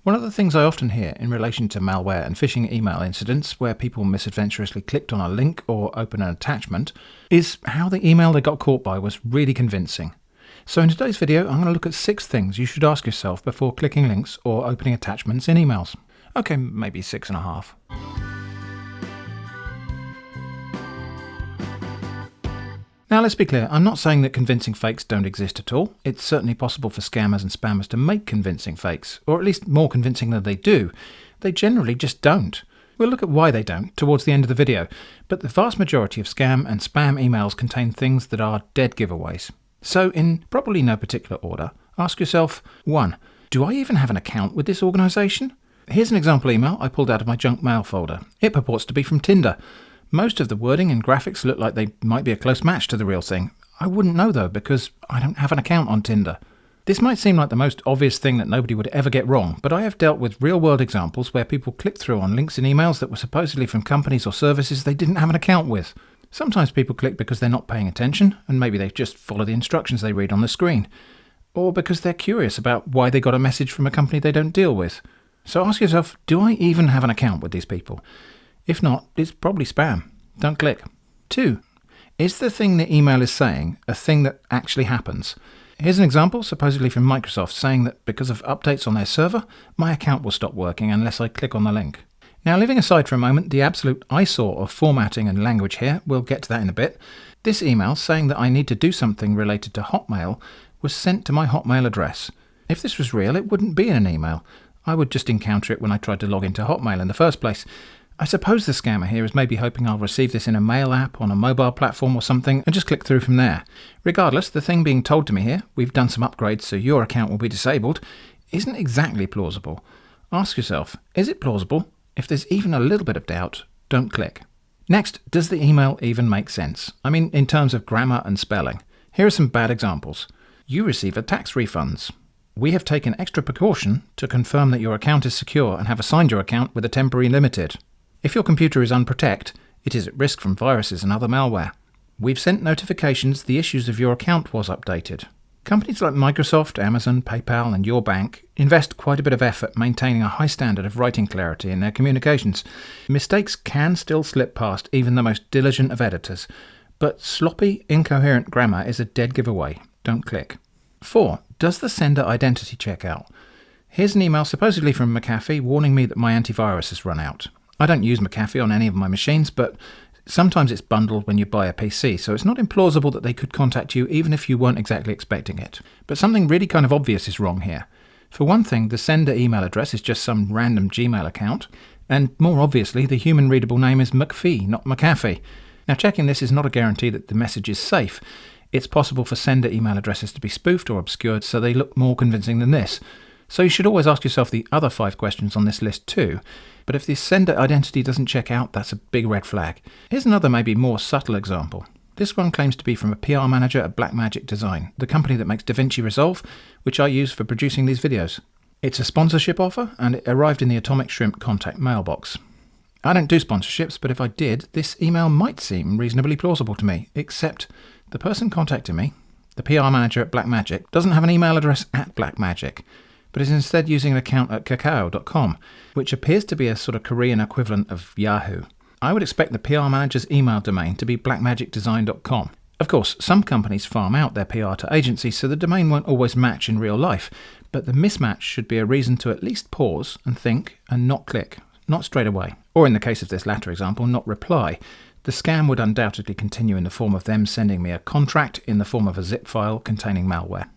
One of the things I often hear in relation to malware and phishing email incidents where people misadventurously clicked on a link or open an attachment is how the email they got caught by was really convincing. So in today's video, I'm going to look at 6 things you should ask yourself before clicking links or opening attachments in emails. Okay, maybe 6.5. Now let's be clear, I'm not saying that convincing fakes don't exist at all. It's certainly possible for scammers and spammers to make convincing fakes, or at least more convincing than they do. They generally just don't. We'll look at why they don't towards the end of the video, but the vast majority of scam and spam emails contain things that are dead giveaways. So in probably no particular order, ask yourself, 1. Do I even have an account with this organisation? Here's an example email I pulled out of my junk mail folder. It purports to be from Tinder. Most of the wording and graphics look like they might be a close match to the real thing. I wouldn't know though, because I don't have an account on Tinder. This might seem like the most obvious thing that nobody would ever get wrong, but I have dealt with real-world examples where people clicked through on links in emails that were supposedly from companies or services they didn't have an account with. Sometimes people click because they're not paying attention, and maybe they just follow the instructions they read on the screen. Or because they're curious about why they got a message from a company they don't deal with. So ask yourself, do I even have an account with these people? If not, it's probably spam. Don't click. 2. Is the thing the email is saying a thing that actually happens? Here's an example, supposedly from Microsoft, saying that because of updates on their server, my account will stop working unless I click on the link. Now, leaving aside for a moment the absolute eyesore of formatting and language here, we'll get to that in a bit, this email saying that I need to do something related to Hotmail was sent to my Hotmail address. If this was real, it wouldn't be in an email. I would just encounter it when I tried to log into Hotmail in the first place. I suppose the scammer here is maybe hoping I'll receive this in a mail app on a mobile platform or something and just click through from there. Regardless, the thing being told to me here, we've done some upgrades so your account will be disabled, isn't exactly plausible. Ask yourself, is it plausible? If there's even a little bit of doubt, don't click. Next, does the email even make sense? I mean, in terms of grammar and spelling. Here are some bad examples. You receive a tax refunds. We have taken extra precaution to confirm that your account is secure and have assigned your account with a temporary limited. If your computer is unprotected, it is at risk from viruses and other malware. We've sent notifications the issues of your account was updated. Companies like Microsoft, Amazon, PayPal and your bank invest quite a bit of effort maintaining a high standard of writing clarity in their communications. Mistakes can still slip past even the most diligent of editors, but sloppy, incoherent grammar is a dead giveaway. Don't click. 4. Does the sender identity check out? Here's an email supposedly from McAfee warning me that my antivirus has run out. I don't use McAfee on any of my machines, but sometimes it's bundled when you buy a PC, so it's not implausible that they could contact you even if you weren't exactly expecting it. But something really kind of obvious is wrong here. For one thing, the sender email address is just some random Gmail account, and more obviously, the human readable name is McPhee, not McAfee. Now, checking this is not a guarantee that the message is safe. It's possible for sender email addresses to be spoofed or obscured so they look more convincing than this. So you should always ask yourself the other 5 questions on this list too. But if the sender identity doesn't check out, that's a big red flag. Here's another maybe more subtle example. This one claims to be from a PR manager at Blackmagic Design, the company that makes DaVinci Resolve, which I use for producing these videos. It's a sponsorship offer, and it arrived in the Atomic Shrimp contact mailbox. I don't do sponsorships, but if I did, this email might seem reasonably plausible to me, except the person contacting me, the PR manager at Blackmagic, doesn't have an email address at Blackmagic, but is instead using an account at kakao.com, which appears to be a sort of Korean equivalent of Yahoo. I would expect the PR manager's email domain to be blackmagicdesign.com. Of course, some companies farm out their PR to agencies, so the domain won't always match in real life, but the mismatch should be a reason to at least pause and think and not click, not straight away. Or in the case of this latter example, not reply. The scam would undoubtedly continue in the form of them sending me a contract in the form of a zip file containing malware.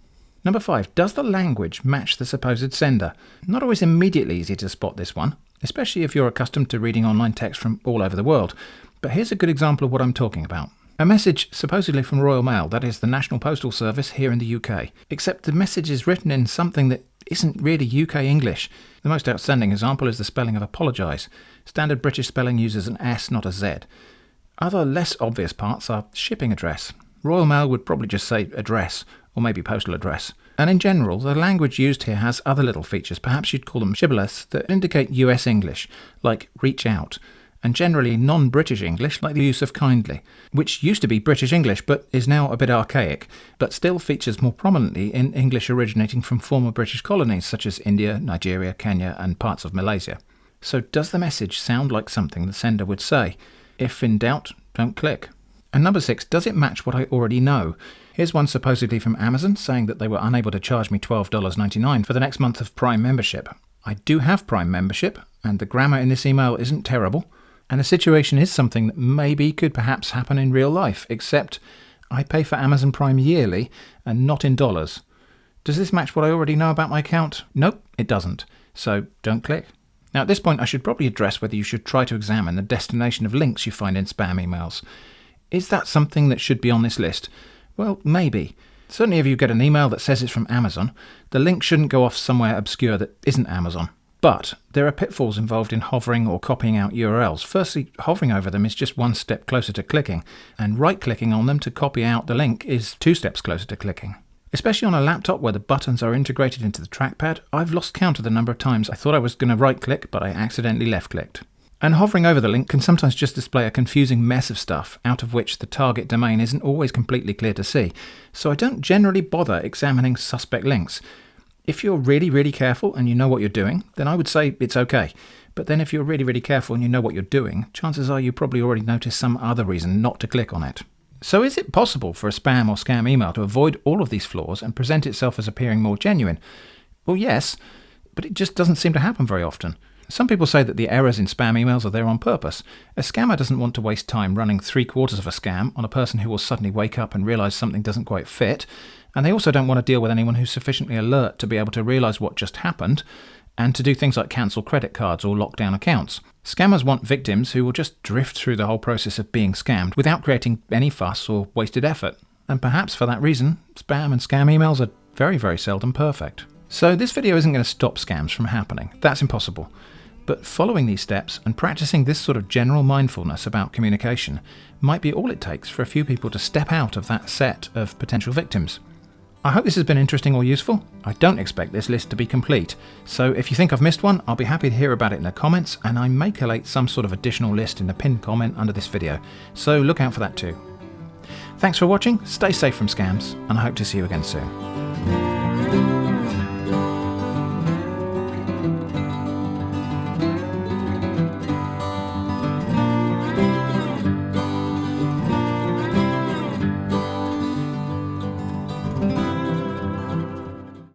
Number 5. Does the language match the supposed sender? Not always immediately easy to spot this one, especially if you're accustomed to reading online text from all over the world. But here's a good example of what I'm talking about. A message supposedly from Royal Mail, that is the National Postal Service here in the UK, except the message is written in something that isn't really UK English. The most outstanding example is the spelling of apologise. Standard British spelling uses an S, not a Z. Other less obvious parts are shipping address. Royal Mail would probably just say address, or maybe postal address. And in general, the language used here has other little features, perhaps you'd call them shibboleths, that indicate US English, like reach out. and generally non-British English like the use of kindly, which used to be British English but is now a bit archaic, but still features more prominently in English originating from former British colonies such as India, Nigeria, Kenya and parts of Malaysia. So does the message sound like something the sender would say? If in doubt, don't click. And number 6, does it match what I already know? Here's one supposedly from Amazon saying that they were unable to charge me $12.99 for the next month of Prime membership. I do have Prime membership, and the grammar in this email isn't terrible, and the situation is something that maybe could perhaps happen in real life, except I pay for Amazon Prime yearly and not in dollars. Does this match what I already know about my account? Nope, it doesn't. So don't click. Now at this point I should probably address whether you should try to examine the destination of links you find in spam emails. Is that something that should be on this list? Well, maybe. Certainly if you get an email that says it's from Amazon, the link shouldn't go off somewhere obscure that isn't Amazon. But there are pitfalls involved in hovering or copying out URLs. Firstly, hovering over them is just one step closer to clicking, and right-clicking on them to copy out the link is 2 steps closer to clicking. Especially on a laptop where the buttons are integrated into the trackpad, I've lost count of the number of times I thought I was going to right-click, but I accidentally left-clicked. And hovering over the link can sometimes just display a confusing mess of stuff, out of which the target domain isn't always completely clear to see. So I don't generally bother examining suspect links. If you're really careful and you know what you're doing, then I would say it's okay. But then if you're really careful and you know what you're doing, chances are you probably already noticed some other reason not to click on it. So is it possible for a spam or scam email to avoid all of these flaws and present itself as appearing more genuine? Well, yes, but it just doesn't seem to happen very often. Some people say that the errors in spam emails are there on purpose. A scammer doesn't want to waste time running 3/4 of a scam on a person who will suddenly wake up and realise something doesn't quite fit, and they also don't want to deal with anyone who's sufficiently alert to be able to realise what just happened and to do things like cancel credit cards or lock down accounts. Scammers want victims who will just drift through the whole process of being scammed without creating any fuss or wasted effort. And perhaps for that reason, spam and scam emails are very seldom perfect. So this video isn't going to stop scams from happening. That's impossible. But following these steps and practicing this sort of general mindfulness about communication might be all it takes for a few people to step out of that set of potential victims. I hope this has been interesting or useful. I don't expect this list to be complete, so if you think I've missed one, I'll be happy to hear about it in the comments, and I may collate some sort of additional list in the pinned comment under this video, so look out for that too. Thanks for watching, stay safe from scams, and I hope to see you again soon.